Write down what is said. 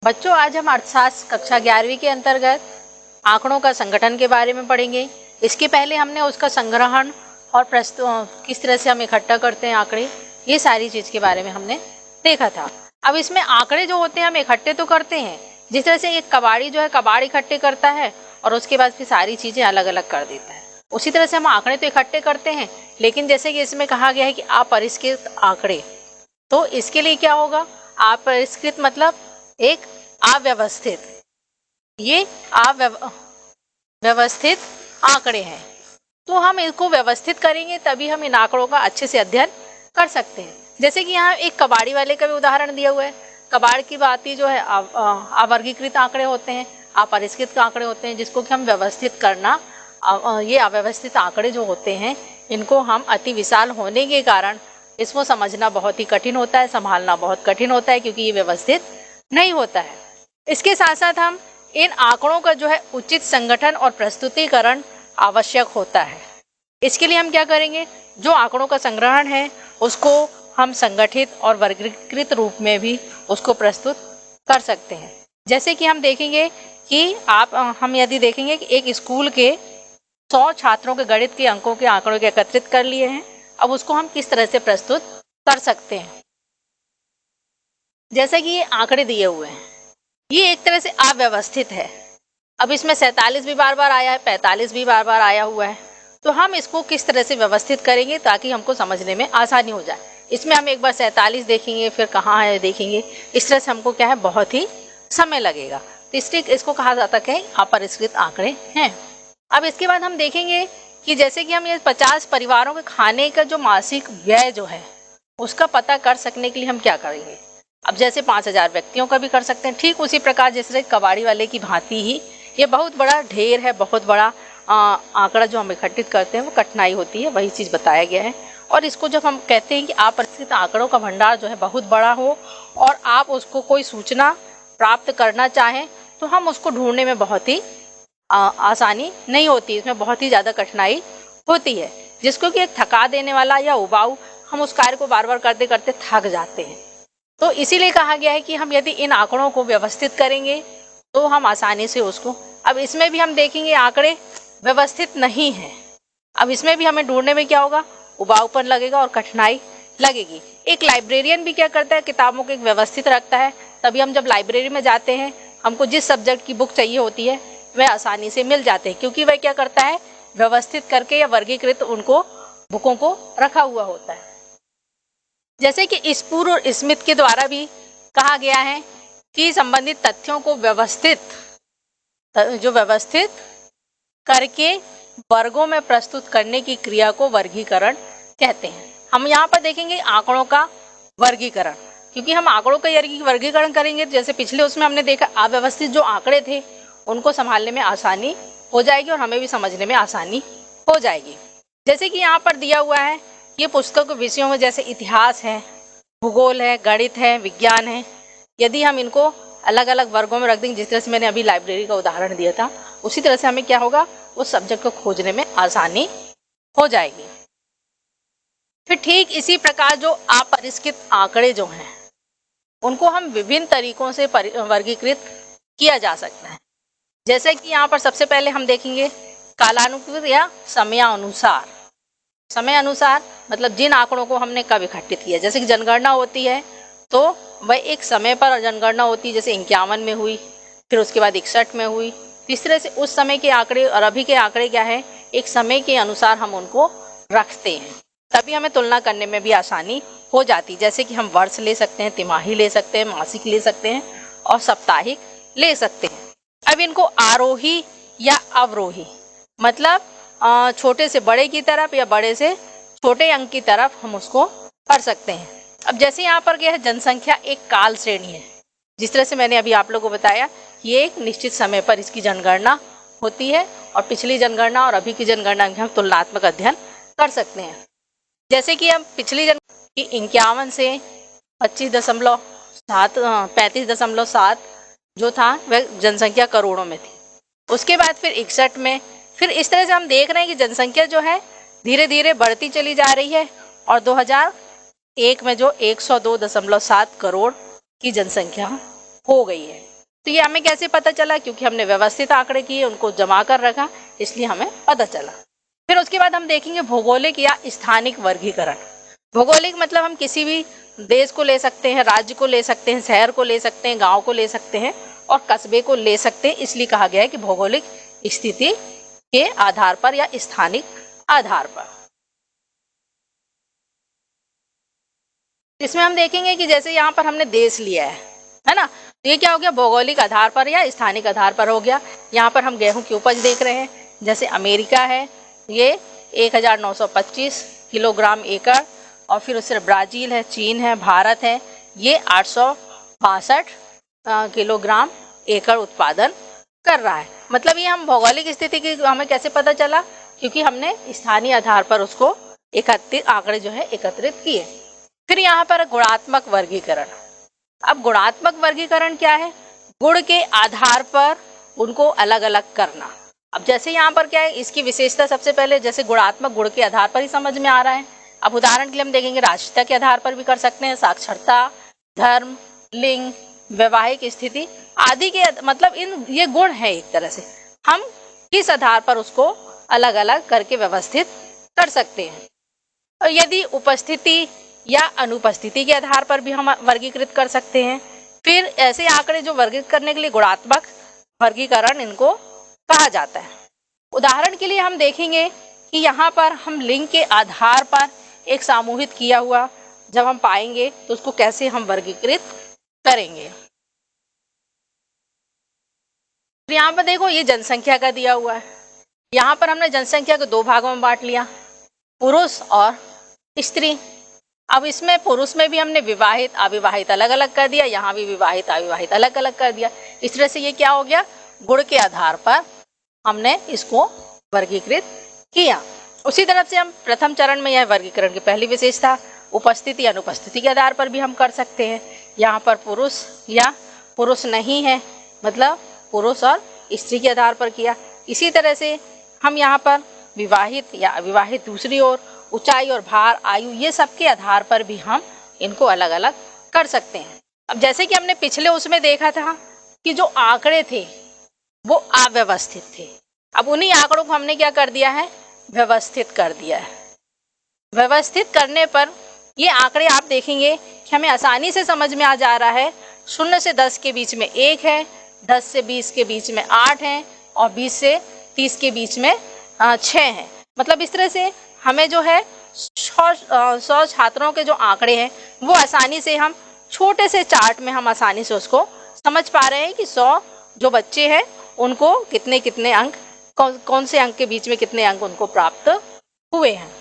बच्चों, आज हम अर्थशास्त्र कक्षा 11वीं के अंतर्गत आंकड़ों का संगठन के बारे में पढ़ेंगे। इसके पहले हमने उसका संग्रहण और किस तरह से हम इकट्ठा करते हैं आंकड़े, ये सारी चीज़ के बारे में हमने देखा था। अब इसमें आंकड़े जो होते हैं हम इकट्ठे तो करते हैं, जिस तरह से एक कबाड़ी जो है कबाड़ इकट्ठे करता है और उसके बाद फिर सारी चीज़ें अलग अलग कर देता है, उसी तरह से हम आंकड़े तो इकट्ठे करते हैं। लेकिन जैसे कि इसमें कहा गया है कि अपरिष्कृत आंकड़े, तो इसके लिए क्या होगा? अपरिष्कृत मतलब एक अव्यवस्थित, ये अव्यवस्थित आंकड़े हैं। तो हम इसको व्यवस्थित करेंगे तभी हम इन आंकड़ों का अच्छे से अध्ययन कर सकते हैं। जैसे कि यहाँ एक कबाड़ी वाले का भी उदाहरण दिया हुआ है। कबाड़ की बात ही जो है अवर्गीकृत आंकड़े होते हैं, अपरिष्कृत आंकड़े होते हैं, जिसको कि हम व्यवस्थित करना, ये अव्यवस्थित आंकड़े जो होते हैं इनको हम अति विशाल होने के कारण इसको समझना बहुत ही कठिन होता है, संभालना बहुत कठिन होता है, क्योंकि ये व्यवस्थित नहीं होता है। इसके साथ साथ हम इन आंकड़ों का जो है उचित संगठन और प्रस्तुतिकरण आवश्यक होता है। इसके लिए हम क्या करेंगे? जो आंकड़ों का संग्रहण है उसको हम संगठित और वर्गीकृत रूप में भी उसको प्रस्तुत कर सकते हैं। जैसे कि हम देखेंगे कि हम यदि देखेंगे कि एक स्कूल के 100 छात्रों के गणित के अंकों के आंकड़ों के एकत्रित कर लिए हैं, अब उसको हम किस तरह से प्रस्तुत कर सकते हैं। जैसे कि ये आंकड़े दिए हुए हैं, ये एक तरह से अव्यवस्थित है। अब इसमें 47 भी बार बार आया है, 45 भी बार बार आया हुआ है, तो हम इसको किस तरह से व्यवस्थित करेंगे ताकि हमको समझने में आसानी हो जाए। इसमें हम एक बार 47 देखेंगे, फिर कहाँ है देखेंगे, इस तरह से हमको क्या है बहुत ही समय लगेगा। तो इसलिए इसको कहा जाता है कि अपरिष्कृत आंकड़े हैं। अब इसके बाद हम देखेंगे कि जैसे कि हम ये 50 परिवारों के खाने का जो मासिक व्यय जो है उसका पता कर सकने के लिए हम क्या करेंगे। अब जैसे 5000 व्यक्तियों का भी कर सकते हैं, ठीक उसी प्रकार जैसे कबाड़ी वाले की भांति ही ये बहुत बड़ा ढेर है, बहुत बड़ा आंकड़ा जो हम इकट्ठित करते हैं वो कठिनाई होती है, वही चीज़ बताया गया है। और इसको जब हम कहते हैं कि अपरिष्कृत आंकड़ों का भंडार जो है बहुत बड़ा हो और आप उसको कोई सूचना प्राप्त करना चाहें तो हम उसको ढूंढने में बहुत ही आसानी नहीं होती, इसमें बहुत ही ज़्यादा कठिनाई होती है, जिसको कि एक थका देने वाला या उबाऊ, हम उस कार्य को बार बार करते करते थक जाते हैं। तो इसीलिए कहा गया है कि हम यदि इन आंकड़ों को व्यवस्थित करेंगे तो हम आसानी से उसको, अब इसमें भी हम देखेंगे आंकड़े व्यवस्थित नहीं हैं। अब इसमें भी हमें ढूंढने में क्या होगा? उबाऊपन लगेगा और कठिनाई लगेगी। एक लाइब्रेरियन भी क्या करता है? किताबों को एक व्यवस्थित रखता है, तभी हम जब लाइब्रेरी में जाते हैं हमको जिस सब्जेक्ट की बुक चाहिए होती है वह आसानी से मिल जाते हैं, क्योंकि वह क्या करता है? व्यवस्थित करके या वर्गीकृत उनको बुकों को रखा हुआ होता है। जैसे कि स्पूर और स्मिथ के द्वारा भी कहा गया है कि संबंधित तथ्यों को व्यवस्थित करके वर्गों में प्रस्तुत करने की क्रिया को वर्गीकरण कहते हैं। हम यहाँ पर देखेंगे आंकड़ों का वर्गीकरण, क्योंकि हम आंकड़ों का वर्गीकरण करेंगे, जैसे पिछले उसमें हमने देखा अव्यवस्थित जो आंकड़े थे उनको संभालने में आसानी हो जाएगी और हमें भी समझने में आसानी हो जाएगी। जैसे कि यहाँ पर दिया हुआ है, ये पुस्तक के विषयों में जैसे इतिहास है, भूगोल है, गणित है, विज्ञान है, यदि हम इनको अलग अलग वर्गों में रख देंगे, जिस तरह से मैंने अभी लाइब्रेरी का उदाहरण दिया था, उसी तरह से हमें क्या होगा? उस सब्जेक्ट को खोजने में आसानी हो जाएगी। फिर ठीक इसी प्रकार जो अपरिष्कृत आंकड़े जो हैं उनको हम विभिन्न तरीकों से वर्गीकृत किया जा सकता है। जैसे कि यहाँ पर सबसे पहले हम देखेंगे कालानुक्रमिक या समयानुसार। समय अनुसार मतलब जिन आंकड़ों को हमने कब इकट्ठित किया, जैसे कि जनगणना होती है तो वह एक समय पर जनगणना होती है, जैसे 51 में हुई, फिर उसके बाद 61 में हुई। इस तरह से उस समय के आंकड़े और अभी के आंकड़े क्या है? एक समय के अनुसार हम उनको रखते हैं, तभी हमें तुलना करने में भी आसानी हो जाती। जैसे कि हम वर्ष ले सकते हैं, तिमाही ले सकते हैं, मासिक ले सकते हैं और साप्ताहिक ले सकते हैं। अब इनको आरोही या अवरोही मतलब छोटे से बड़े की तरफ या बड़े से छोटे अंक की तरफ हम उसको कर सकते हैं। अब जैसे यहाँ पर क्या है, जनसंख्या एक काल श्रेणी है, जिस तरह से मैंने अभी आप लोगों को बताया, ये एक निश्चित समय पर इसकी जनगणना होती है और पिछली जनगणना और अभी की जनगणना की हम तुलनात्मक अध्ययन कर सकते हैं। जैसे कि हम पिछली जनगणना 51 से 35.7 जो था वह जनसंख्या करोड़ों में थी, उसके बाद फिर 61 में, फिर इस तरह से हम देख रहे हैं कि जनसंख्या जो है धीरे धीरे बढ़ती चली जा रही है और 2001 में जो 102.7 करोड़ की जनसंख्या हो गई है। तो ये हमें कैसे पता चला? क्योंकि हमने व्यवस्थित आंकड़े किए, उनको जमा कर रखा, इसलिए हमें पता चला। फिर उसके बाद हम देखेंगे भौगोलिक या स्थानिक वर्गीकरण। भौगोलिक मतलब हम किसी भी देश को ले सकते हैं, राज्य को ले सकते हैं, शहर को ले सकते हैं, गांव को ले सकते हैं और कस्बे को ले सकते हैं। इसलिए कहा गया है कि भौगोलिक स्थिति के आधार पर या स्थानिक आधार पर। इसमें हम देखेंगे कि जैसे यहाँ पर हमने देश लिया है ना, तो ये क्या हो गया? भौगोलिक आधार पर या स्थानिक आधार पर हो गया। यहाँ पर हम गेहूं की उपज देख रहे हैं, जैसे अमेरिका है, ये 1925 किलोग्राम एकड़, और फिर उससे ब्राज़ील है, चीन है, भारत है, ये 862 किलोग्राम एकड़ उत्पादन कर रहा है। मतलब ये हम भौगोलिक स्थिति की हमें कैसे पता चला? क्योंकि हमने स्थानीय आधार पर उसको एकत्रित आंकड़े जो है एकत्रित किए। फिर यहाँ पर गुणात्मक वर्गीकरण। अब गुणात्मक वर्गीकरण क्या है? गुण के आधार पर उनको अलग अलग करना। अब जैसे यहाँ पर क्या है, इसकी विशेषता सबसे पहले जैसे गुणात्मक गुण के आधार पर ही समझ में आ रहा है। अब उदाहरण के लिए हम देखेंगे राष्ट्रीयता के आधार पर भी कर सकते हैं, साक्षरता, धर्म, लिंग, वैवाहिक स्थिति आदि के, मतलब इन ये गुण है, एक तरह से हम किस आधार पर उसको अलग अलग करके व्यवस्थित कर सकते हैं। और यदि उपस्थिति या अनुपस्थिति के आधार पर भी हम वर्गीकृत कर सकते हैं। फिर ऐसे आंकड़े जो वर्गीकृत करने के लिए गुणात्मक वर्गीकरण इनको कहा जाता है। उदाहरण के लिए हम देखेंगे कि यहाँ पर हम लिंग के आधार पर एक सामूहिक किया हुआ जब हम पाएंगे तो उसको कैसे हम वर्गीकृत करेंगे। यहाँ पर देखो, ये जनसंख्या का दिया हुआ है। यहाँ पर हमने जनसंख्या को 2 भागों में बांट लिया, पुरुष और स्त्री। अब इसमें पुरुष में भी हमने विवाहित अविवाहित अलग अलग कर दिया, यहाँ भी विवाहित अविवाहित अलग अलग कर दिया। इस तरह से ये क्या हो गया? गुण के आधार पर हमने इसको वर्गीकृत किया। उसी तरह से हम प्रथम चरण में यह वर्गीकरण की पहली विशेषता उपस्थिति अनुपस्थिति के आधार पर भी हम कर सकते हैं। यहाँ पर पुरुष या पुरुष नहीं है, मतलब पुरुष और स्त्री के आधार पर किया। इसी तरह से हम यहाँ पर विवाहित या अविवाहित दूसरी ओर, ऊंचाई और भार, आयु, ये सब के आधार पर भी हम इनको अलग अलग कर सकते हैं। अब जैसे कि हमने पिछले उसमें देखा था कि जो आंकड़े थे वो अव्यवस्थित थे, अब उन्हीं आंकड़ों को हमने क्या कर दिया है? व्यवस्थित कर दिया है। व्यवस्थित करने पर ये आंकड़े आप देखेंगे कि हमें आसानी से समझ में आ जा रहा है। 0 से 10 के बीच में 1 है, 10 से 20 के बीच में 8 है और 20 से 30 के बीच में 6 हैं। मतलब इस तरह से हमें जो है 100 छात्रों के जो आंकड़े हैं वो आसानी से हम छोटे से चार्ट में हम आसानी से उसको समझ पा रहे हैं कि 100 जो बच्चे हैं उनको कितने कितने अंक, कौन से अंक के बीच में कितने अंक उनको प्राप्त हुए हैं।